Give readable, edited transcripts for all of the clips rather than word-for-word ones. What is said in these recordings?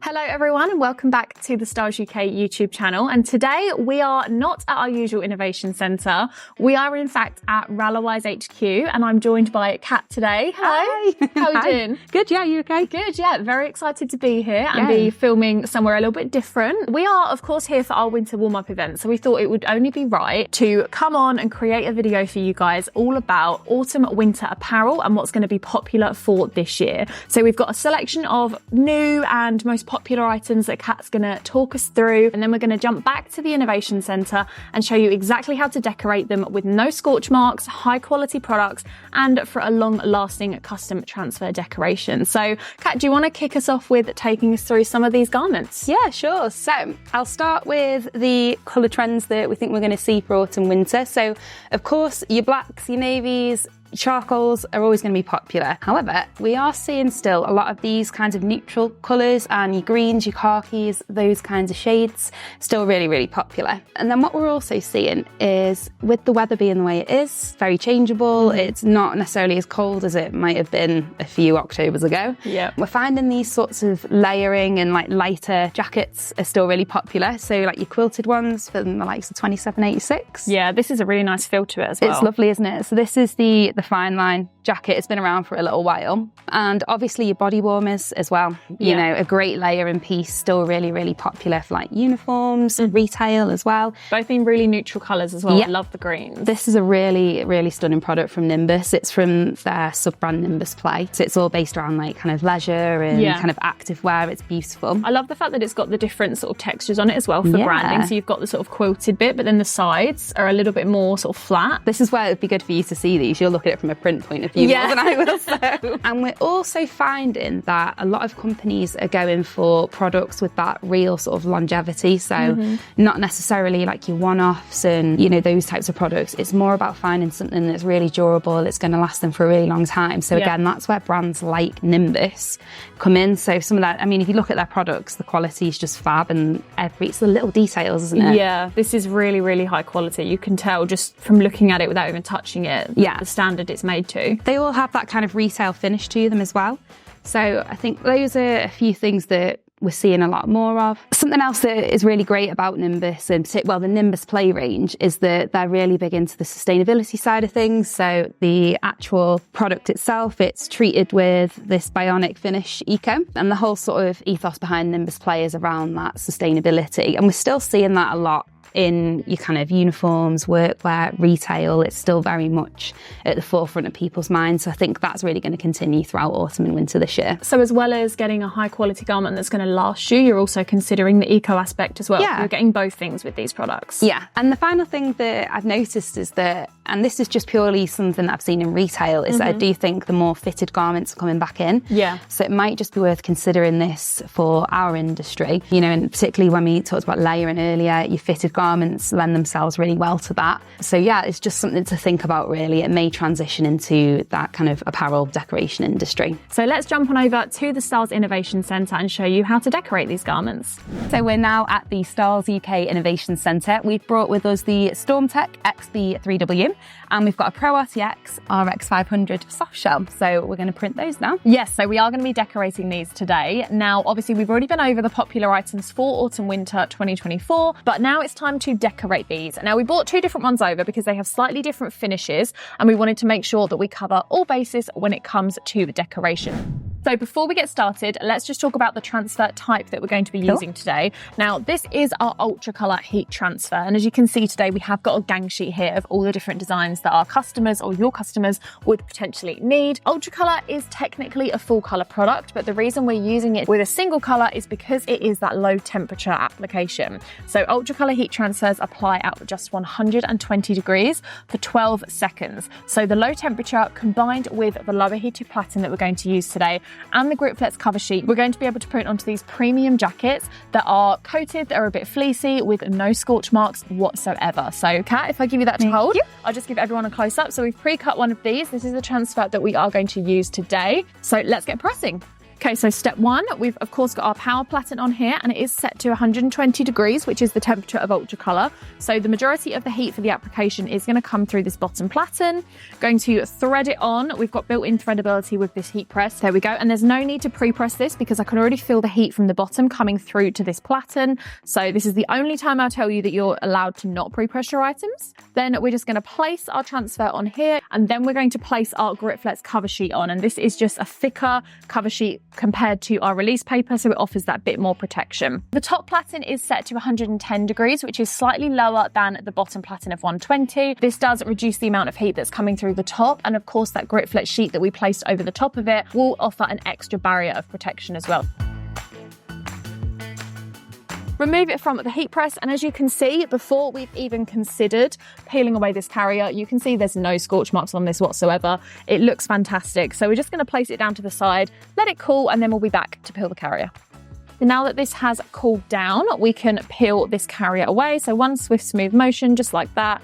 Hello everyone and welcome back to the Stahls UK YouTube channel, and today we are not at our usual innovation centre. We are in fact at Ralawise HQ and I'm joined by Kat today. Hello. Hi. How are you doing? Good, yeah, you okay? Good, yeah. Very excited to be here and be filming somewhere a little bit different. We are of course here for our winter warm-up event, so we thought it would only be right to come on and create a video for you guys all about autumn winter apparel and what's going to be popular for this year. So we've got a selection of new and most popular items that Kat's going to talk us through, and then we're going to jump back to the Innovation Centre and show you exactly how to decorate them with no scorch marks, high quality products, and for a long lasting custom transfer decoration. So Kat, do you want to kick us off with taking us through some of these garments? Yeah, sure. So I'll start with the colour trends that we think we're going to see for autumn winter. So of course your blacks, your navies, charcoals are always going to be popular. However, we are seeing still a lot of these kinds of neutral colours, and your greens, your khakis, those kinds of shades still really popular. And then what we're also seeing is, with the weather being the way it is, very changeable, it's not necessarily as cold as it might have been a few Octobers ago. Yeah, we're finding these sorts of layering and like lighter jackets are still really popular. So like your quilted ones from the likes of 2786. Yeah, this is a really nice feel to it as well. It's lovely, isn't it? So this is the fine line jacket. It's been around for a little while. And obviously your body warmers as well. You know, a great layering piece, still really popular for like uniforms, retail as well. Both in really neutral colours as well. I love the greens. This is a really stunning product from Nimbus. It's from their sub-brand Nimbus Play. So it's all based around like kind of leisure and kind of active wear. It's beautiful. I love the fact that it's got the different sort of textures on it as well for branding. So you've got the sort of quilted bit, but then the sides are a little bit more sort of flat. This is where it'd be good for you to see these. You'll look at it from a print point of view more than I will. So. And we're also finding that a lot of companies are going for products with that real sort of longevity. So not necessarily like your one-offs and, you know, those types of products. It's more about finding something that's really durable. It's going to last them for a really long time. So again, that's where brands like Nimbus come in. So some of that, I mean, if you look at their products, the quality is just fab, and it's the little details, isn't it? Yeah, this is really high quality. You can tell just from looking at it without even touching it, the standard it's made to. They all have that kind of retail finish to them as well. So I think those are a few things that we're seeing a lot more of. Something else that is really great about Nimbus, and the Nimbus Play range, is that they're really big into the sustainability side of things. So the actual product itself, it's treated with this bionic finish eco, and the whole sort of ethos behind Nimbus Play is around that sustainability. And we're still seeing that a lot in your kind of uniforms, workwear, retail. It's still very much at the forefront of people's minds. So I think that's really going to continue throughout autumn and winter this year. So as well as getting a high quality garment that's going to last you, you're also considering the eco aspect as well. Yeah. You're getting both things with these products. Yeah. And the final thing that I've noticed is that, and this is just purely something that I've seen in retail, is that I do think the more fitted garments are coming back in. Yeah. So it might just be worth considering this for our industry, you know, and particularly when we talked about layering earlier, your fitted garments lend themselves really well to that. So yeah, it's just something to think about really. It may transition into that kind of apparel decoration industry. So let's jump on over to the Stahls Innovation Centre and show you how to decorate these garments. So we're now at the Stahls UK Innovation Centre. We've brought with us the Stormtech XB3W, and we've got a Pro RTX RX500 soft shell. So we're going to print those now. Yes, so we are going to be decorating these today. Now, obviously we've already been over the popular items for autumn winter 2024, but now it's time to decorate these. Now we brought two different ones over because they have slightly different finishes, and we wanted to make sure that we cover all bases when it comes to the decoration. So before we get started, let's just talk about the transfer type that we're going to be using today. Now, this is our ultra colour heat transfer. And as you can see today, we have got a gang sheet here of all the different designs that our customers or your customers would potentially need. Ultra colour is technically a full colour product, but the reason we're using it with a single colour is because it is that low temperature application. So ultra colour heat transfers apply at just 120 degrees for 12 seconds. So the low temperature combined with the lower heated pattern that we're going to use today and the Grip Flex cover sheet, we're going to be able to print onto these premium jackets that are coated, that are a bit fleecy with no scorch marks whatsoever. So Kat, if I give you that to hold, I'll just give everyone a close up. So we've pre-cut one of these. This is the transfer that we are going to use today. So let's get pressing. Okay, so step 1, we've of course got our power platen on here, and it is set to 120 degrees, which is the temperature of ultracolor. So the majority of the heat for the application is going to come through this bottom platen. Going to thread it on. We've got built-in threadability with this heat press. There we go. And there's no need to pre-press this because I can already feel the heat from the bottom coming through to this platen. So this is the only time I'll tell you that you're allowed to not pre-press your items. Then we're just going to place our transfer on here, and then we're going to place our GritFlex cover sheet on. And this is just a thicker cover sheet compared to our release paper, so it offers that bit more protection. The top platen is set to 110 degrees, which is slightly lower than the bottom platen of 120. This does reduce the amount of heat that's coming through the top, and of course that GritFlex sheet that we placed over the top of it will offer an extra barrier of protection as well. Remove it from the heat press, and as you can see, before we've even considered peeling away this carrier, you can see there's no scorch marks on this whatsoever. It looks fantastic. So we're just going to place it down to the side, let it cool, and then we'll be back to peel the carrier. Now that this has cooled down, we can peel this carrier away. So one swift, smooth motion, just like that.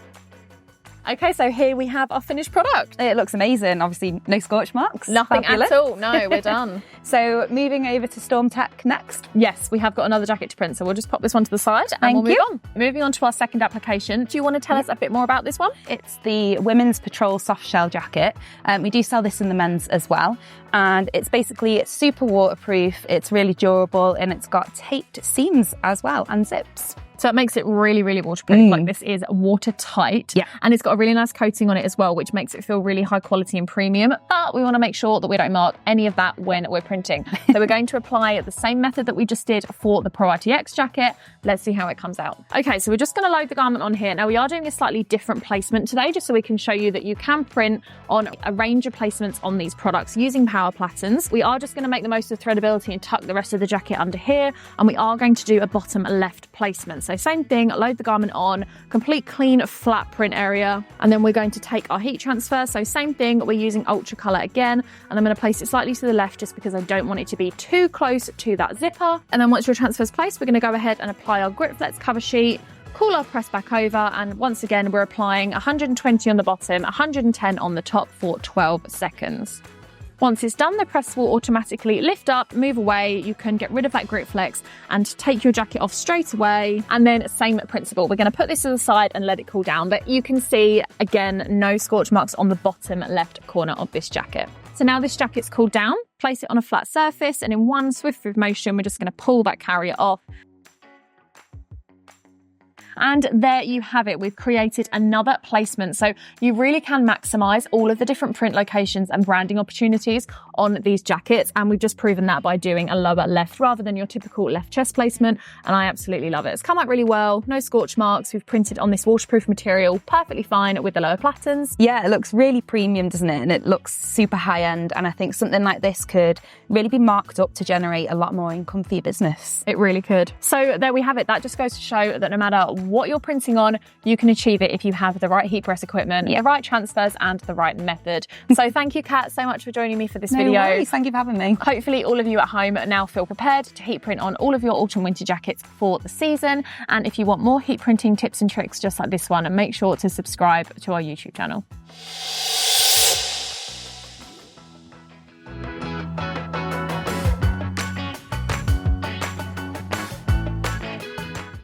Okay, so here we have our finished product. It looks amazing. Obviously, no scorch marks. Nothing Fabulous. at all. No, we're done. So moving over to Stormtech next. Yes, we have got another jacket to print, so we'll just pop this one to the side and we'll move on. Moving on to our second application. Do you want to tell us a bit more about this one? It's the Women's Patrol Soft Shell Jacket. We do sell this in the men's as well. And it's basically super waterproof, it's really durable, and it's got taped seams as well and zips. So it makes it really, really waterproof. Like this is watertight. Yeah. And it's got a really nice coating on it as well, which makes it feel really high quality and premium. But we want to make sure that we don't mark any of that when we're printing. So we're going to apply the same method that we just did for the Pro RTX jacket. Let's see how it comes out. Okay, so we're just going to load the garment on here. Now we are doing a slightly different placement today, just so we can show you that you can print on a range of placements on these products using power platens. We are just going to make the most of threadability and tuck the rest of the jacket under here. And we are going to do a bottom left placement. So same thing, load the garment on, complete clean flat print area, and then we're going to take our heat transfer. So same thing, we're using ultra color again, and I'm going to place it slightly to the left just because I don't want it to be too close to that zipper. And then once your transfer is placed, we're going to go ahead and apply our GritFlex cover sheet, cool our press back over, and once again we're applying 120 on the bottom, 110 on the top for 12 seconds. Once it's done, the press will automatically lift up, move away. You can get rid of that GritFlex and take your jacket off straight away. And then same principle. We're going to put this to the side and let it cool down. But you can see, again, no scorch marks on the bottom left corner of this jacket. So now this jacket's cooled down, place it on a flat surface, and in one swift motion, we're just going to pull that carrier off. And there you have it. We've created another placement. So you really can maximize all of the different print locations and branding opportunities on these jackets. And we've just proven that by doing a lower left rather than your typical left chest placement. And I absolutely love it. It's come out really well. No scorch marks. We've printed on this waterproof material perfectly fine with the lower platens. Yeah, it looks really premium, doesn't it? And it looks super high end. And I think something like this could really be marked up to generate a lot more income for your business. It really could. So there we have it. That just goes to show that no matter what you're printing on, you can achieve it if you have the right heat press equipment, the right transfers, and the right method. So thank you, Kat, so much for joining me for this video. No worries. Thank you for having me. Hopefully all of you at home now feel prepared to heat print on all of your autumn winter jackets for the season. And if you want more heat printing tips and tricks just like this one, make sure to subscribe to our YouTube channel.